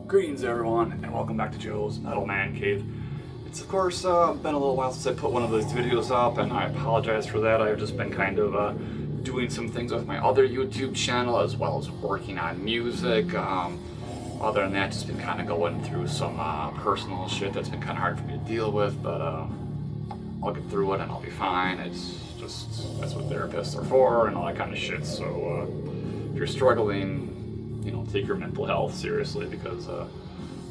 Greetings everyone, and welcome back to Joe's Metal Mancave. It's of course been a little while since I put one of those videos up, and I apologize for that. I've just been kind of doing some things with my other YouTube channel, as well as working on music. Other than that, just been kind of going through some personal shit that's been kind of hard for me to deal with, but I'll get through it and I'll be fine. It's just, that's what therapists are for and all that kind of shit. So if you're struggling, you know, take your mental health seriously, because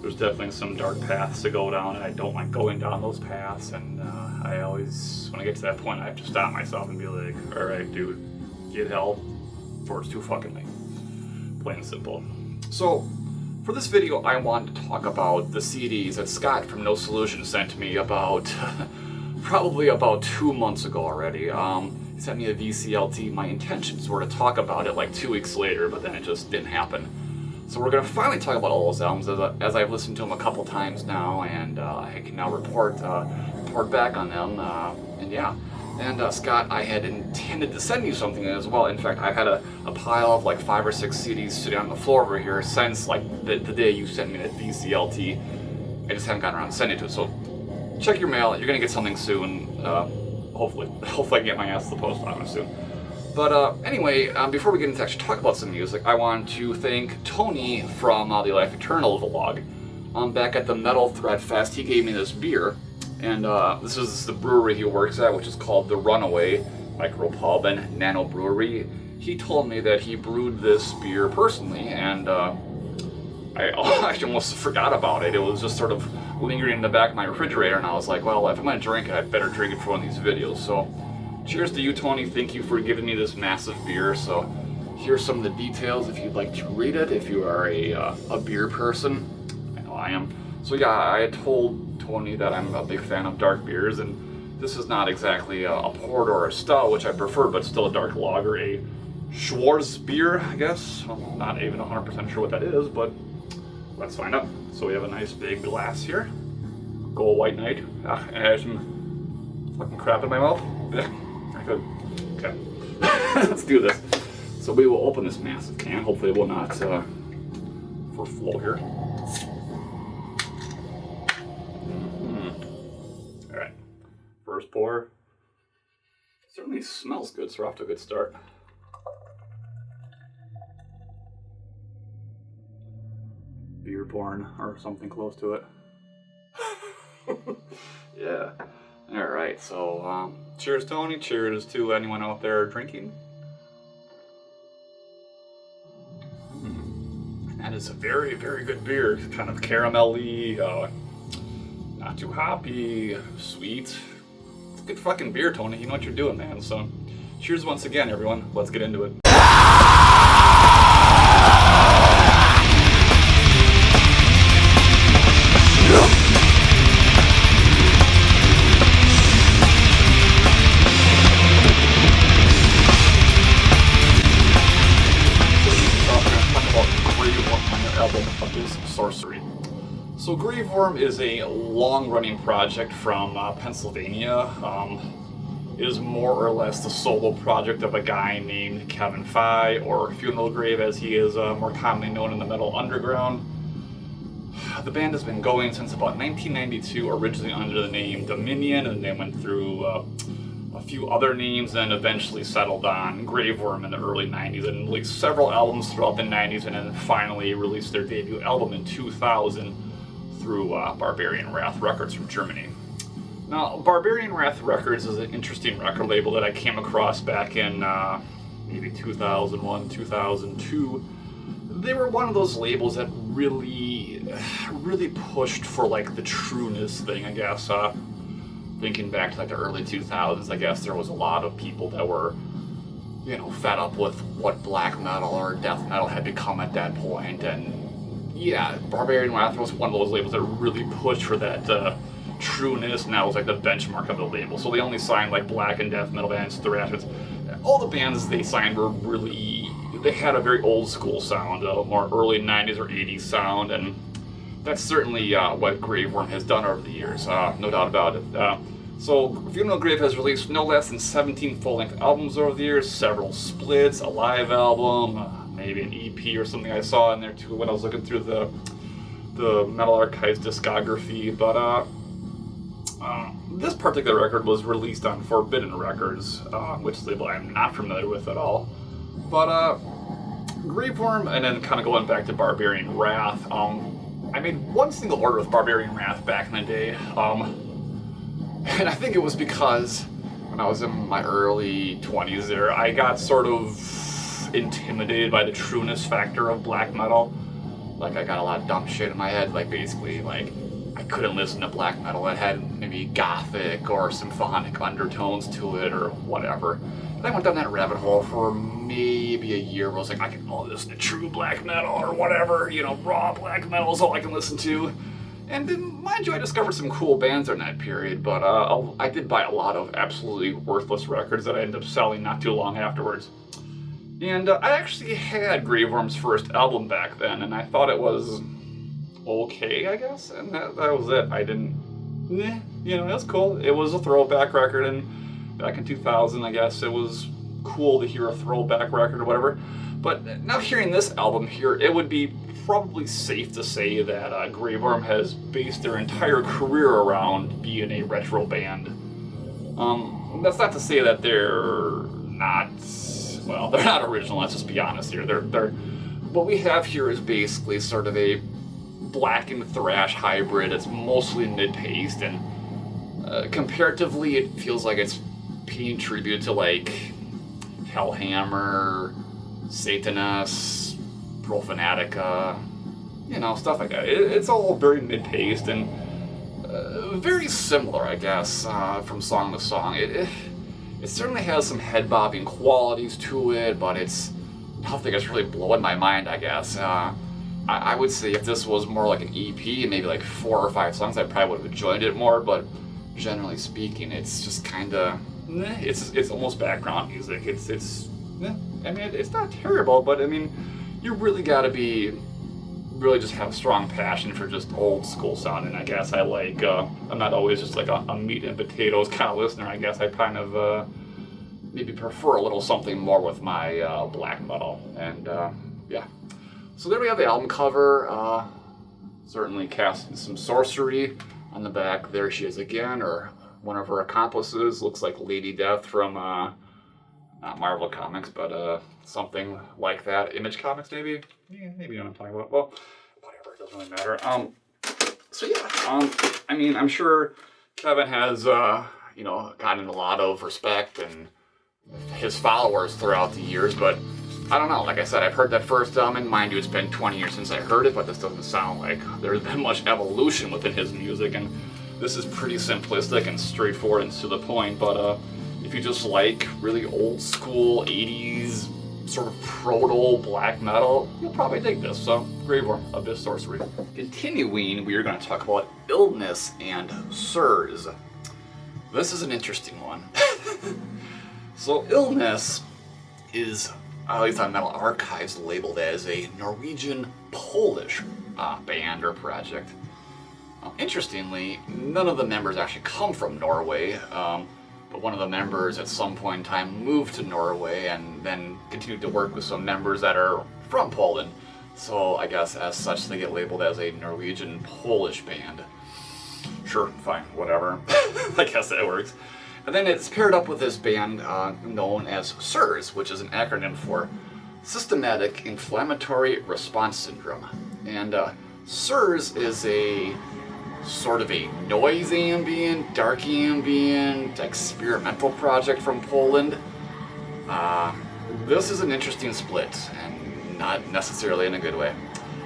there's definitely some dark paths to go down, and I don't like going down those paths. And I always, when I get to that point, I have to stop myself and be like, all right, dude, get help, or it's too fucking late. Plain and simple. So for this video, I wanted to talk about the CDs that Scott from No Solution sent me about probably about 2 months ago already. He sent me a VCLT. My intentions were to talk about it like 2 weeks later, but then it just didn't happen. So we're going to finally talk about all those albums, as I've listened to them a couple times now, and I can now report back on them. And yeah. And Scott, I had intended to send you something as well. In fact, I've had a pile of like 5 or 6 CDs sitting on the floor over here since like the day you sent me that VCLT. I just haven't gotten around to sending it to it. So check your mail. You're going to get something soon. Hopefully I get my ass to the post office soon. But anyway, before we get into actually talk about some music, I want to thank Tony from the Life Eternal vlog. Back at the Metal Thread Fest, he gave me this beer. And this is the brewery he works at, which is called the Runaway Micropub and Nano Brewery. He told me that he brewed this beer personally, and I actually almost forgot about it. It was just sort of lingering in the back of my refrigerator, and I was like, well, if I'm going to drink it, I'd better drink it for one of these videos. So cheers to you, Tony. Thank you for giving me this massive beer. So here's some of the details if you'd like to read it, if you are a beer person. I know I am. So yeah, I had told Tony that I'm a big fan of dark beers, and this is not exactly a port or a stout, which I prefer, but still a dark lager, a Schwarz beer, I guess. I'm not even 100% sure what that is, but let's find out. So we have a nice big glass here. Go White Knight. I had some fucking crap in my mouth. I could. Okay. Let's do this. So we will open this massive can. Hopefully it will not for flow here. Alright. First pour. Certainly smells good, so we're off to a good start. Beer porn or something close to it. Yeah. Alright, so cheers, Tony. Cheers to anyone out there drinking. That is a very, very good beer. It's kind of caramel-y, not too hoppy, sweet. It's a good fucking beer, Tony. You know what you're doing, man. So cheers once again, everyone. Let's get into it. Sorcery. So Graveworm is a long-running project from Pennsylvania. It is more or less the solo project of a guy named Kevin Fye, or Funeral Grave as he is more commonly known in the metal underground. The band has been going since about 1992, originally under the name Dominion, and they went through a few other names and eventually settled on Graveworm in the early 90s and released several albums throughout the 90s, and then finally released their debut album in 2000 through Barbarian Wrath Records from Germany. Now, Barbarian Wrath Records is an interesting record label that I came across back in maybe 2001, 2002. They were one of those labels that really pushed for like the trueness thing, I guess. Thinking back to like the early 2000s, I guess there was a lot of people that were, you know, fed up with what black metal or death metal had become at that point. And yeah, Barbarian Wrath was one of those labels that really pushed for that trueness, and that was like the benchmark of the label. So they only signed like black and death metal bands, thrashers. All the bands they signed were really, they had a very old school sound, a more early 90s or 80s sound, and that's certainly what Graveworm has done over the years, no doubt about it. So Funeral Grave has released no less than 17 full-length albums over the years, several splits, a live album, maybe an EP or something I saw in there too when I was looking through the the Metal Archives discography, but this particular record was released on Forbidden Records, which label I'm not familiar with at all. But Graveworm, and then kind of going back to Barbarian Wrath, I made one single order with Barbarian Wrath back in the day, and I think it was because when I was in my early 20s there, I got sort of intimidated by the trueness factor of black metal. Like, I got a lot of dumb shit in my head, like, basically, like, I couldn't listen to black metal that had maybe gothic or symphonic undertones to it or whatever. And I went down that rabbit hole for maybe a year where I was like, I can only listen to true black metal or whatever, you know, raw black metal is all I can listen to. And then, mind you, I discovered some cool bands during that period, but I did buy a lot of absolutely worthless records that I ended up selling not too long afterwards. And I actually had Graveworm's first album back then, and I thought it was okay, I guess, and that was it. I didn't, you know, it was cool. It was a throwback record, and back in 2000, I guess, it was cool to hear a throwback record or whatever. But now hearing this album here, it would be probably safe to say that Graveworm has based their entire career around being a retro band. That's not to say that they're not, well, they're not original, let's just be honest here. They're what we have here is basically sort of a black and thrash hybrid. It's mostly mid-paced, and comparatively it feels like it's paying tribute to like Hellhammer, Satanus, Profanatica, you know, stuff like that. It's all very mid-paced and very similar, I guess, from song to song. It certainly has some head-bobbing qualities to it, but it's nothing that's really blowing my mind, I guess. I would say if this was more like an EP and maybe like 4 or 5 songs, I probably would have enjoyed it more, but generally speaking, it's just kind of, it's almost background music. I mean, it's not terrible, but I mean, you really gotta really just have a strong passion for just old school sounding, I guess. I like, I'm not always just like a meat and potatoes kind of listener, I guess. I kind of maybe prefer a little something more with my black metal, and yeah. So there we have the album cover, certainly casting some sorcery on the back. There she is again, or one of her accomplices, looks like Lady Death from, not Marvel Comics, but something like that. Image Comics, maybe? Yeah, maybe you know what I'm talking about. Well, whatever, it doesn't really matter. So yeah, I mean, I'm sure Kevin has, you know, gotten a lot of respect and his followers throughout the years, but I don't know, like I said, I've heard that first album, and mind you, it's been 20 years since I heard it, but this doesn't sound like there's been much evolution within his music, and this is pretty simplistic and straightforward and to the point, but if you just like really old school 80s sort of proto black metal, you'll probably dig this. So, Graveworm, Abyss Sorcery. Continuing, we are going to talk about Illness and Sirs. This is an interesting one. So, Illness is, at least on Metal Archives, labeled as a Norwegian-Polish band or project. Interestingly, none of the members actually come from Norway, but one of the members at some point in time moved to Norway and then continued to work with some members that are from Poland. So I guess as such they get labeled as a Norwegian-Polish band. Sure, fine, whatever. I guess that works. And then it's paired up with this band known as SIRS, which is an acronym for Systematic Inflammatory Response Syndrome. And SIRS is a sort of a noise ambient, dark ambient, experimental project from Poland. This is an interesting split, and not necessarily in a good way.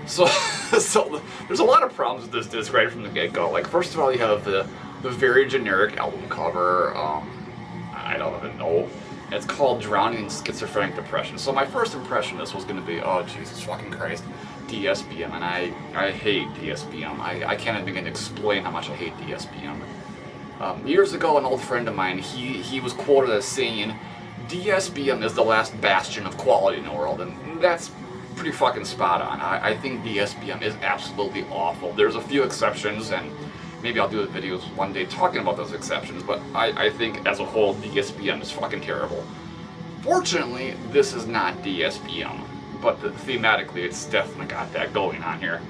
So there's a lot of problems with this disc right from the get-go. Like, first of all, you have the very generic album cover. I don't even know. It's called Drowning in Schizophrenic Depression. So my first impression of this was going to be, oh, Jesus fucking Christ, DSBM, and I hate DSBM. I can't even explain how much I hate DSBM. Years ago, an old friend of mine, he was quoted as saying, DSBM is the last bastion of quality in the world, and that's pretty fucking spot on. I think DSBM is absolutely awful. There's a few exceptions, and maybe I'll do a video one day talking about those exceptions, but I think as a whole, DSBM is fucking terrible. Fortunately, this is not DSBM, but thematically it's definitely got that going on here.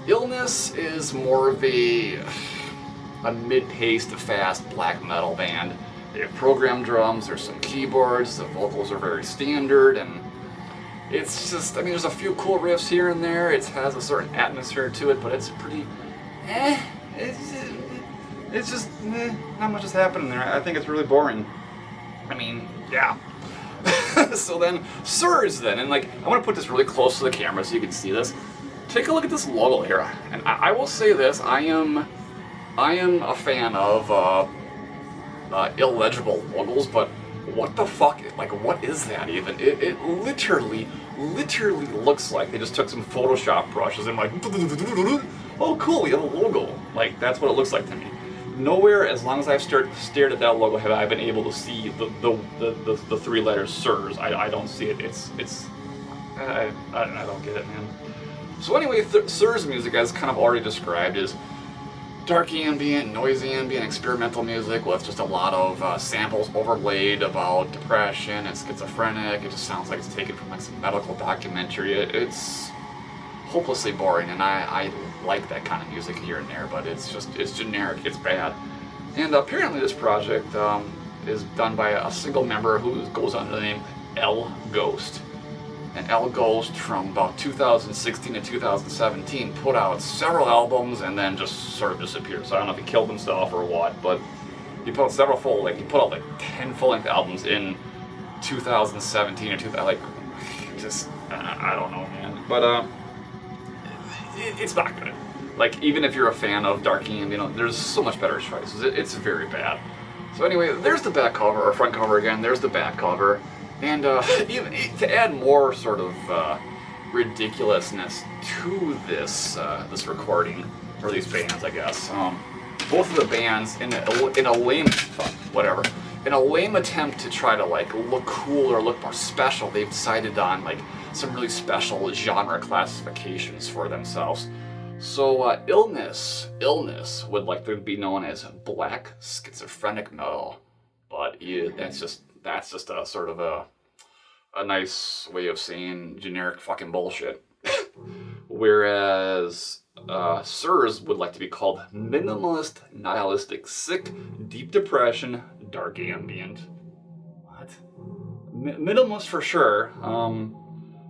Illness is more of a mid-paced, fast black metal band. They have programmed drums, there's some keyboards, the vocals are very standard, and it's just, I mean, there's a few cool riffs here and there. It has a certain atmosphere to it, but it's pretty, it's just, not much is happening there. I think it's really boring. I mean, yeah. So then, Surge then, and like, I want to put this really close to the camera so you can see this. Take a look at this logo here, and I will say this, I am a fan of illegible logos, but what the fuck, like, what is that even? It literally looks like they just took some Photoshop brushes and like, oh cool, we have a logo. Like, that's what it looks like to me. Nowhere, as long as I've stared at that logo, have I been able to see the three letters SIRS. I don't see it. I don't get it, man. So anyway, SIRS music, as kind of already described, is dark ambient, noisy ambient, experimental music with just a lot of samples overlaid about depression and schizophrenic. It just sounds like it's taken from like some medical documentary. It's hopelessly boring, and I like that kind of music here and there, but it's generic, it's bad. And apparently this project is done by a single member who goes under the name L Ghost. And L Ghost, from about 2016 to 2017, put out several albums and then just sort of disappeared. So I don't know if he killed himself or what, but he put out several he put out like 10 full-length albums in 2017 or 2000, like, just, I don't know, man. But, it's not good. Like, even if you're a fan of dark ambient, there's so much better choices. It's very bad. So anyway, there's the back cover, or front cover again, there's the back cover. And even to add more sort of ridiculousness to this this recording, or these bands, I guess. Both of the bands, in a lame attempt to try to like look cool or look more special, they've decided on like some really special genre classifications for themselves. So illness would like to be known as black schizophrenic metal, but that's just a sort of a nice way of saying generic fucking bullshit. Whereas SIRS would like to be called minimalist, nihilistic, sick, deep depression, dark ambient. What? Minimalist for sure.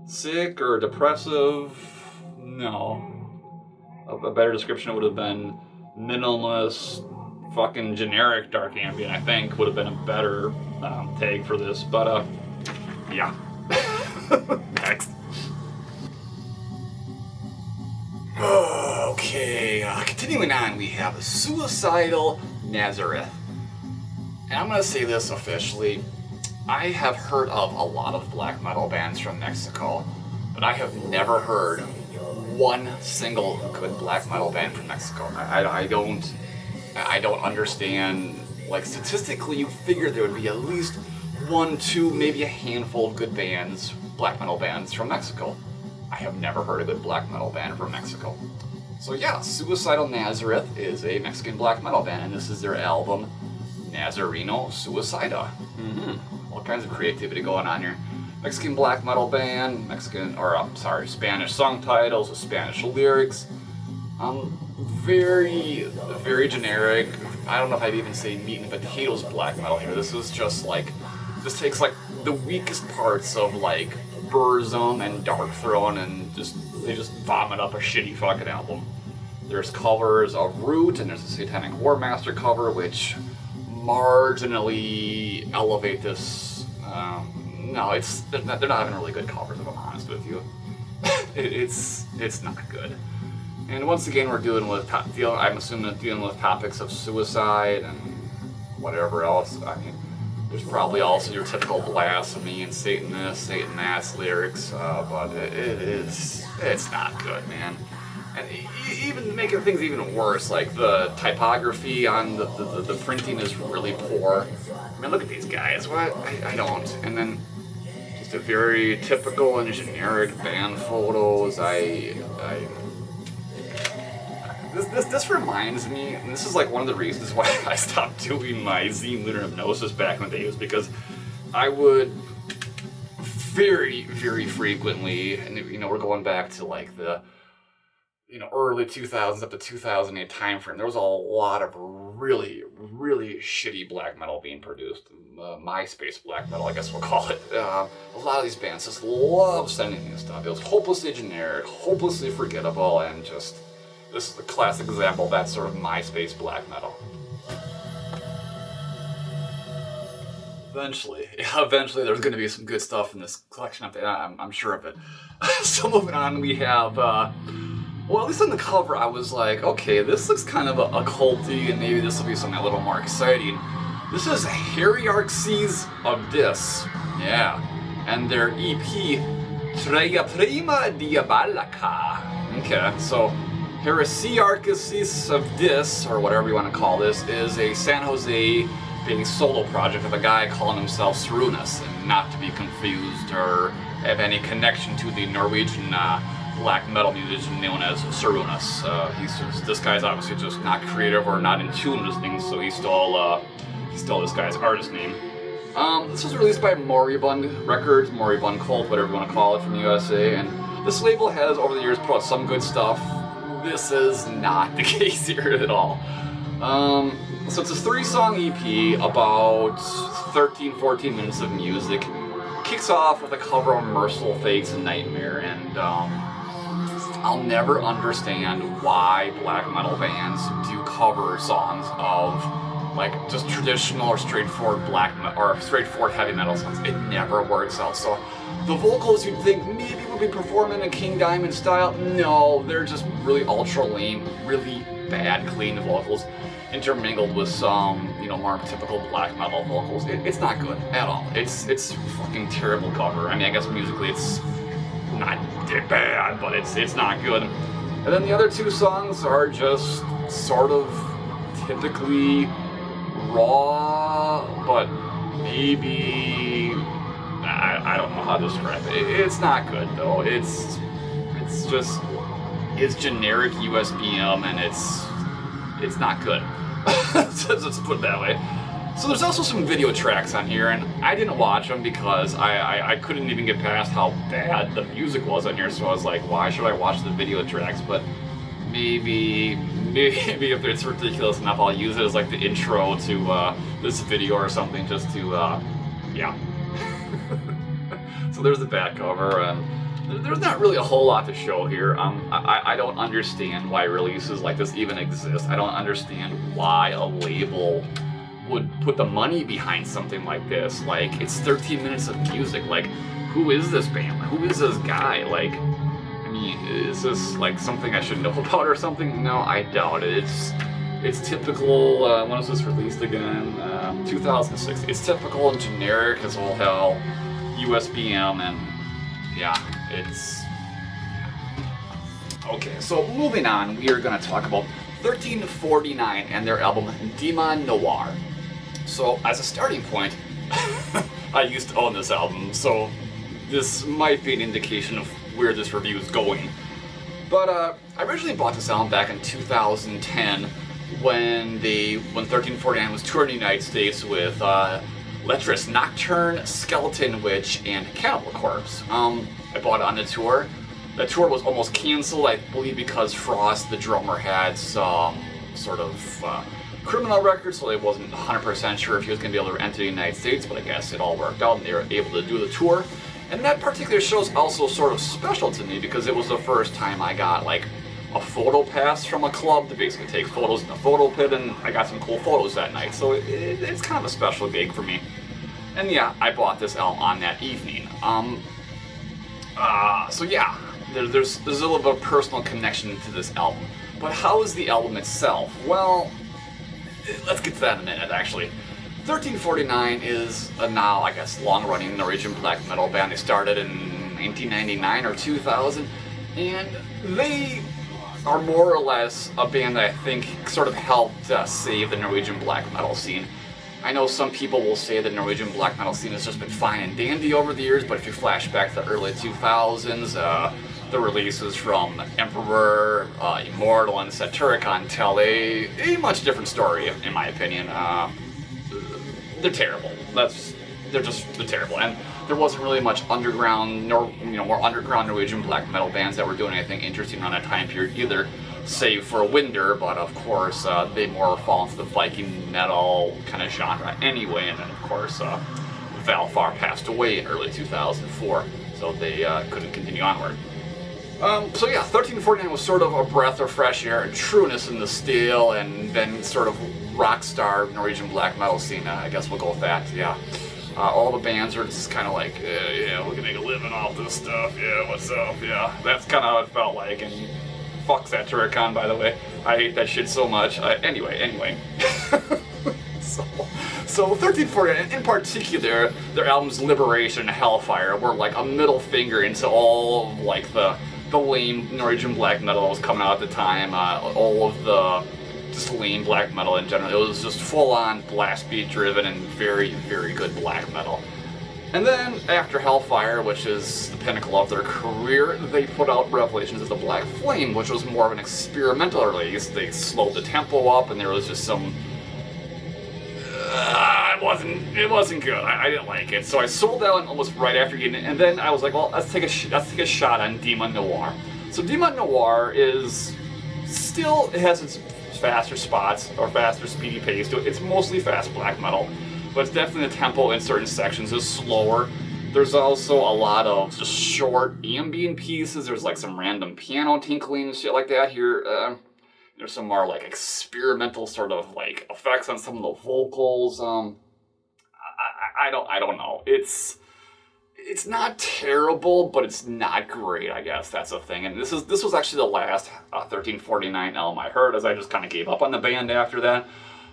Sick or depressive? No. A better description would have been minimalist, fucking generic dark ambient, I think, would have been a better tag for this, but yeah. Next. Okay, continuing on, we have Suicidal Nazareth. And I'm gonna say this officially, I have heard of a lot of black metal bands from Mexico, but I have never heard one single good black metal band from Mexico. I don't understand. Like, statistically, you figure there would be at least one, two, maybe a handful of good bands, black metal bands from Mexico. I have never heard a good black metal band from Mexico. So yeah, Suicidal Nazareth is a Mexican black metal band, and this is their album, Nazareno Suicida. All kinds of creativity going on here. Mexican black metal band, Spanish song titles with Spanish lyrics. Very, very generic. I don't know if I'd even say meat and potatoes black metal here. This is just like, this takes like the weakest parts of like Burzum and Darkthrone and they just vomit up a shitty fucking album. There's covers of Root, and there's a Satanic War Master cover, which marginally elevate this. No, they're not even really good covers, if I'm honest with you. It's not good. And once again, we're dealing with topics of suicide and whatever else. I mean, there's probably also your typical blasphemy and Satan Mass lyrics, but it's not good, man. And even making things even worse, like the typography on the printing is really poor. I mean, look at these guys. What? I don't. And then just a very typical and generic band photos. This reminds me, and this is like one of the reasons why I stopped doing my Zine Lunar Hypnosis back in the day, was because I would very, very frequently, and we're going back to like the early 2000s up to 2008 time frame, there was a lot of really, really shitty black metal being produced. MySpace black metal, I guess we'll call it. A lot of these bands just love sending me stuff. It was hopelessly generic, hopelessly forgettable, and just, this is a classic example of that sort of MySpace black metal. Eventually there's going to be some good stuff in this collection. I'm sure of it. So moving on, we have, well, at least on the cover, I was like, okay, this looks kind of occulty, and maybe this will be something a little more exciting. This is Hierarchies of Dis, yeah, and their EP, Treia Prima Diabolica. Okay, so Hierarchies of Dis, or whatever you want to call this, is a San Jose-based solo project of a guy calling himself Sarunus, and not to be confused or have any connection to the Norwegian black metal musician known as Sarunus. This guy's obviously just not creative or not in tune with things, so he stole this guy's artist name. This was released by Moribund Records, Moribund Cult, whatever you want to call it, from the USA, and this label has over the years put out some good stuff. This is not the case here at all. So it's a 3-song EP, about 13-14 minutes of music. Kicks off with a cover of Merciful Fate's Nightmare, and I'll never understand why black metal bands do cover songs of like just traditional or straightforward straightforward heavy metal songs. It never works out. So the vocals you'd think maybe would be performed in a King Diamond style. No, they're just really ultra lame, really bad, clean vocals, intermingled with some, more typical black metal vocals. It's not good at all. It's fucking terrible cover. I mean, I guess musically it's not bad, but it's not good. And then the other 2 songs are just sort of typically raw, but maybe I don't know how to describe it. It's not good though. It's generic USBM, and it's not good. Let's put it that way. So there's also some video tracks on here, and I didn't watch them because I couldn't even get past how bad the music was on here, so I was like, why should I watch the video tracks? But maybe if it's ridiculous enough, I'll use it as like the intro to this video or something, just to, yeah. So there's the back cover, and there's not really a whole lot to show here. I don't understand why releases like this even exist. I don't understand why a label would put the money behind something like this. Like, it's 13 minutes of music. Like, who is this band? Who is this guy? Like, I mean, is this like something I should know about or something? No, I doubt it. It's typical. When was this released again? 2006. It's typical and generic as all hell. USBM, and yeah, it's okay. So moving on, we are going to talk about 1349 and their album Demon Noir. So as a starting point, I used to own this album, so this might be an indication of where this review is going. But I originally bought this album back in 2010 when 1349 was touring the United States with Lecherous Nocturne, Skeleton Witch, and Cannibal Corpse. I bought it on the tour. The tour was almost canceled, I believe, because Frost, the drummer, had some sort of criminal record, so they wasn't 100% sure if he was going to be able to enter the United States, but I guess it all worked out and they were able to do the tour. And that particular show is also sort of special to me because it was the first time I got like a photo pass from a club to basically take photos in the photo pit, and I got some cool photos that night, so it's kind of a special gig for me. And yeah, I bought this album on that evening. So yeah, there's a little bit of personal connection to this album. But how is the album itself? Well, let's get to that in a minute, actually. 1349 is a now, I guess, long-running Norwegian black metal band. They started in 1999 or 2000, and they are more or less a band that I think sort of helped save the Norwegian black metal scene. I know some people will say the Norwegian black metal scene has just been fine and dandy over the years, but if you flash back to the early 2000s, the releases from Emperor, Immortal, and Satyricon tell a much different story, in my opinion. They're terrible. They're terrible. And there wasn't really much underground, nor more underground Norwegian black metal bands that were doing anything interesting around that time period either, save for Winder. But of course, they more fall into the Viking metal kind of genre anyway. And then of course, Valfar passed away in early 2004, so they couldn't continue onward. So yeah, 1349 was sort of a breath of fresh air and trueness in the style, and then sort of rock star Norwegian black metal scene. I guess we'll go with that. Yeah, all the bands are just kind of like, yeah, we're gonna make a living off this stuff. Yeah, what's up? Yeah, that's kind of how it felt like. And fuck Satyricon, by the way. I hate that shit so much. Anyway. So 1349, in particular, their albums Liberation and Hellfire were like a middle finger into all of like the lame Norwegian black metal that was coming out at the time, all of the just lame black metal in general. It was just full-on blast beat driven and very, very good black metal. And then after Hellfire, which is the pinnacle of their career, they put out Revelations as the Black Flame, which was more of an experimental release. They slowed the tempo up, and there was just some it wasn't good. I didn't like it, so I sold that one almost right after getting it. And then I was like, well, let's take a shot on Demon Noir. So Demon Noir it has its faster spots or faster speedy pace to it. It's mostly fast black metal, but it's definitely the tempo in certain sections is slower. There's also a lot of just short ambient pieces. There's like some random piano tinkling and shit like that here. There's some more like experimental sort of like effects on some of the vocals. I don't know. It's not terrible, but it's not great. I guess that's the thing. And this was actually the last 1349 album I heard, as I just kind of gave up on the band after that.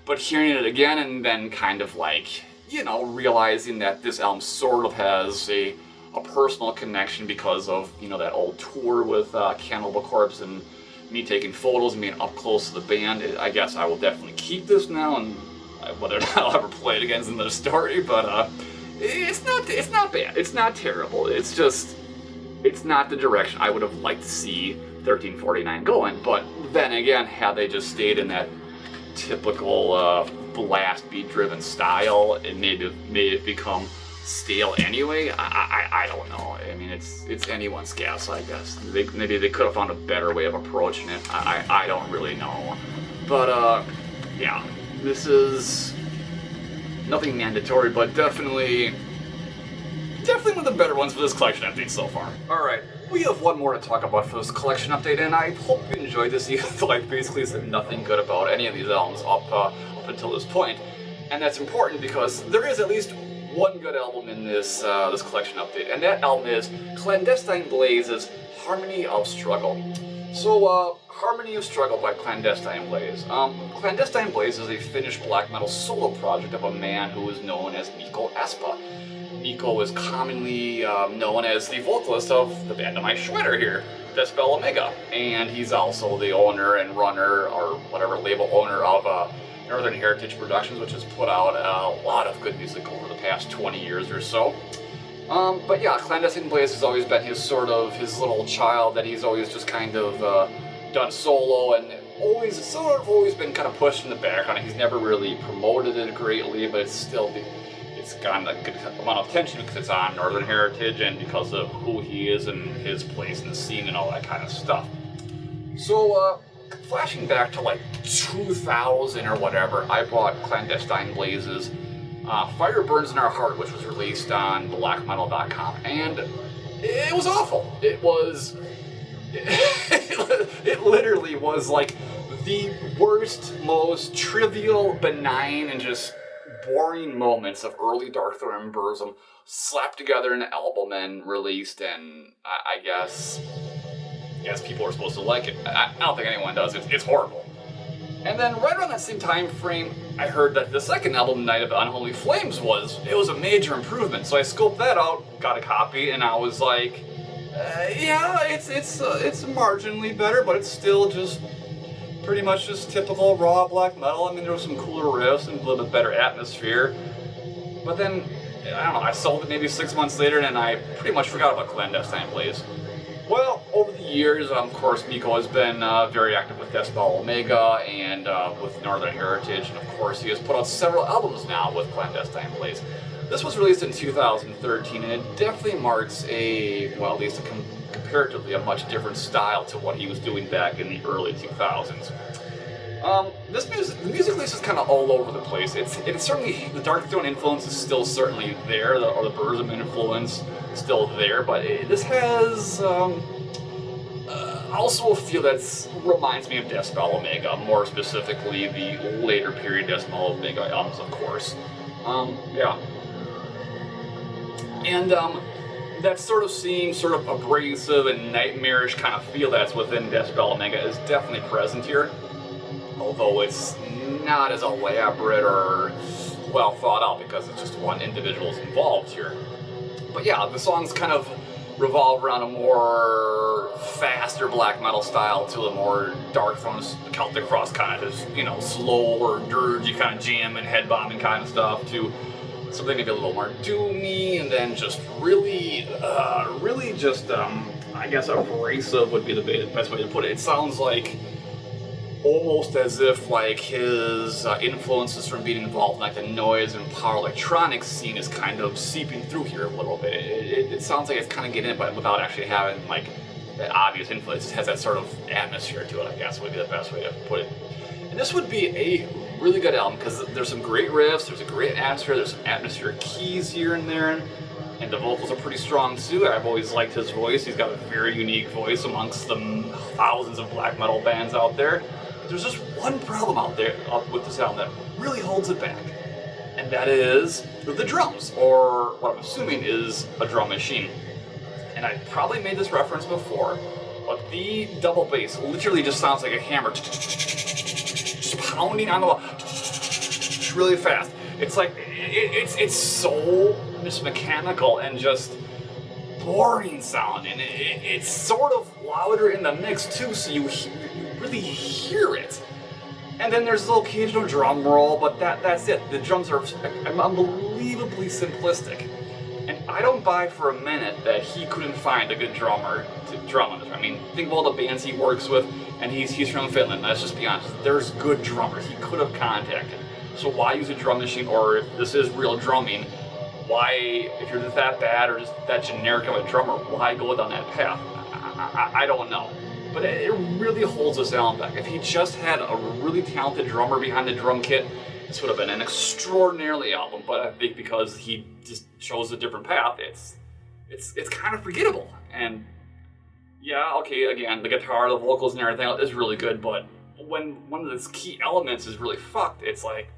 But hearing it again and then kind of like realizing that this album sort of has a personal connection because of that old tour with Cannibal Corpse and me taking photos and being up close to the band. I guess I will definitely keep this now, and whether or not I'll ever play it again is another story. But it's not bad. It's not terrible. It's just it's not the direction I would have liked to see 1349 going. But then again, had they just stayed in that typical blast beat driven style, it may have become stale anyway. I don't know. I mean, it's anyone's guess, I guess. Maybe they could have found a better way of approaching it. I don't really know. But yeah, this is nothing mandatory, but definitely one of the better ones for this collection update so far. Alright, we have one more to talk about for this collection update, and I hope you enjoyed this, even though I basically said nothing good about any of these albums up until this point. And that's important because there is at least one good album in this collection update, and that album is Clandestine Blaze's Harmony of Struggle. So, Harmony of Struggle by Clandestine Blaze. Clandestine Blaze is a Finnish black metal solo project of a man who is known as Mikko Espa. Mikko is commonly known as the vocalist of the band of my Shredder here, Decibel Omega, and he's also the owner and runner, or whatever label owner, of Northern Heritage Productions, which has put out a lot of good music over the past 20 years or so. But yeah, Clandestine Blaze has always been his little child that he's always just kind of done solo, and always been kind of pushed in the background. He's never really promoted it greatly, but it's gotten a good amount of attention because it's on Northern Heritage and because of who he is and his place in the scene and all that kind of stuff. So, flashing back to like 2000 or whatever, I bought Clandestine Blaze's Fire Burns in Our Heart, which was released on blackmetal.com, and it was awful. It literally was like the worst, most trivial, benign, and just boring moments of early Darkthrone and Burzum slapped together in an album and released, and I guess people are supposed to like it. I don't think anyone does. It's horrible. And then right around that same time frame, I heard that the second album, Night of Unholy Flames, was a major improvement. So I scoped that out, got a copy, and I was like, yeah, it's marginally better, but it's still just pretty much just typical raw black metal. I mean, there was some cooler riffs and a little bit better atmosphere. But then, I don't know, I sold it maybe 6 months later, and I pretty much forgot about Clandestine Blaze. Well, over the years, of course, Mikko has been very active with Decibel Omega and with Northern Heritage, and of course he has put out several albums now with Clandestine Blaze. This was released in 2013, and it definitely marks a, well, at least comparatively a much different style to what he was doing back in the early 2000s. The music list is kind of all over the place. It's certainly, the Dark Throne influence is still certainly there, or the Burzum influence is still there, but this has also a feel that reminds me of Deathspell Omega, more specifically the later period Deathspell Omega albums, of course. Yeah. And that sort of same sort of abrasive and nightmarish kind of feel that's within Deathspell Omega is definitely present here. Although it's not as elaborate or well thought out because it's just one individual's involved here. But yeah, the songs kind of revolve around a more faster black metal style to a more Dark Throne Celtic Frost kind of, you know, slow or dirgy kind of jam and head bombing kind of stuff to something maybe a little more doomy, and then just really just, I guess abrasive would be the best way to put it. It sounds like almost as if like his influences from being involved in like the noise and power electronics scene is kind of seeping through here a little bit. It sounds like it's kind of getting it, but without actually having like that obvious influence. It has that sort of atmosphere to it, I guess would be the best way to put it. And this would be a really good album because there's some great riffs, there's a great atmosphere, there's some atmospheric keys here and there, and the vocals are pretty strong too. I've always liked his voice. He's got a very unique voice amongst the thousands of black metal bands out there. There's just one problem out there with this album that really holds it back, and that is the drums, or what I'm assuming is a drum machine. And I've probably made this reference before, but the double bass literally just sounds like a hammer just pounding on the wall really fast. It's like, it's so just mechanical and just boring sounding. It's sort of louder in the mix too, so you really hear it. And then there's the occasional drum roll, but that's it. The drums are unbelievably simplistic. And I don't buy for a minute that he couldn't find a good drummer to drum on this. I mean, think of all the bands he works with, and he's from Finland. Let's just be honest. There's good drummers he could have contacted. So why use a drum machine, or if this is real drumming, why, if you're just that bad or just that generic of a drummer, why go down that path? I don't know. But it really holds this album back. If he just had a really talented drummer behind the drum kit, this would have been an extraordinarily album. But I think because he just chose a different path, it's kind of forgettable. And yeah, okay, again, the guitar, the vocals, and everything else is really good. But when one of those key elements is really fucked, it's like,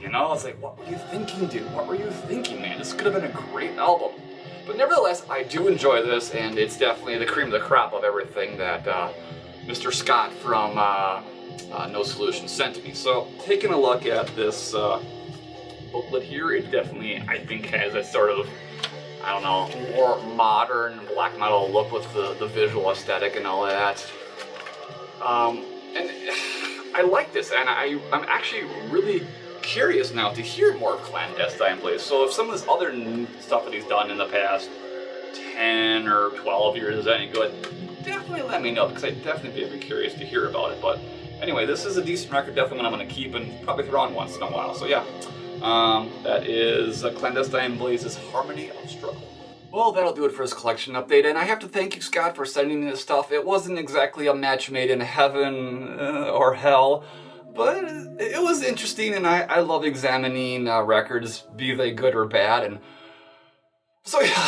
you know, it's like, what were you thinking, dude? What were you thinking, man? This could have been a great album. But nevertheless, I do enjoy this, and it's definitely the cream of the crop of everything that Mr. Scott from No Solution sent me. So, taking a look at this booklet here, it definitely, I think, has a sort of, I don't know, more modern black metal look with the visual aesthetic and all that. And I like this, and I'm actually really curious now to hear more of Clandestine Blaze. So if some of this other stuff that he's done in the past 10 or 12 years is any good, definitely let me know, because I'd definitely be very curious to hear about it. But anyway, this is a decent record, definitely one I'm going to keep and probably throw on once in a while. So yeah, that is Clandestine Blaze's Harmony of Struggle. Well, that'll do it for this collection update, and I have to thank you, Scott, for sending me this stuff. It wasn't exactly a match made in heaven or hell, but it was interesting, and I love examining records, be they good or bad, and so yeah.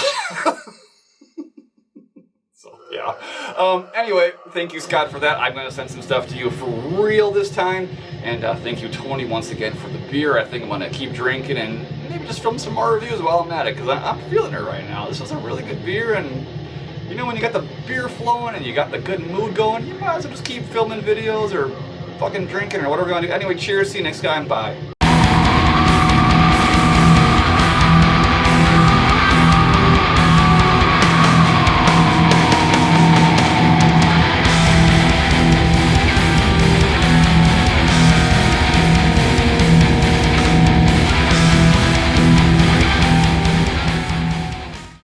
Anyway, thank you, Scott, for that. I'm going to send some stuff to you for real this time, and thank you, Tony, once again for the beer. I think I'm going to keep drinking and maybe just film some more reviews while I'm at it, because I'm feeling it right now. This is a really good beer, and you know, when you got the beer flowing and you got the good mood going, you might as well just keep filming videos or fucking drinking or whatever you want to do. Anyway, cheers, see you next time, bye.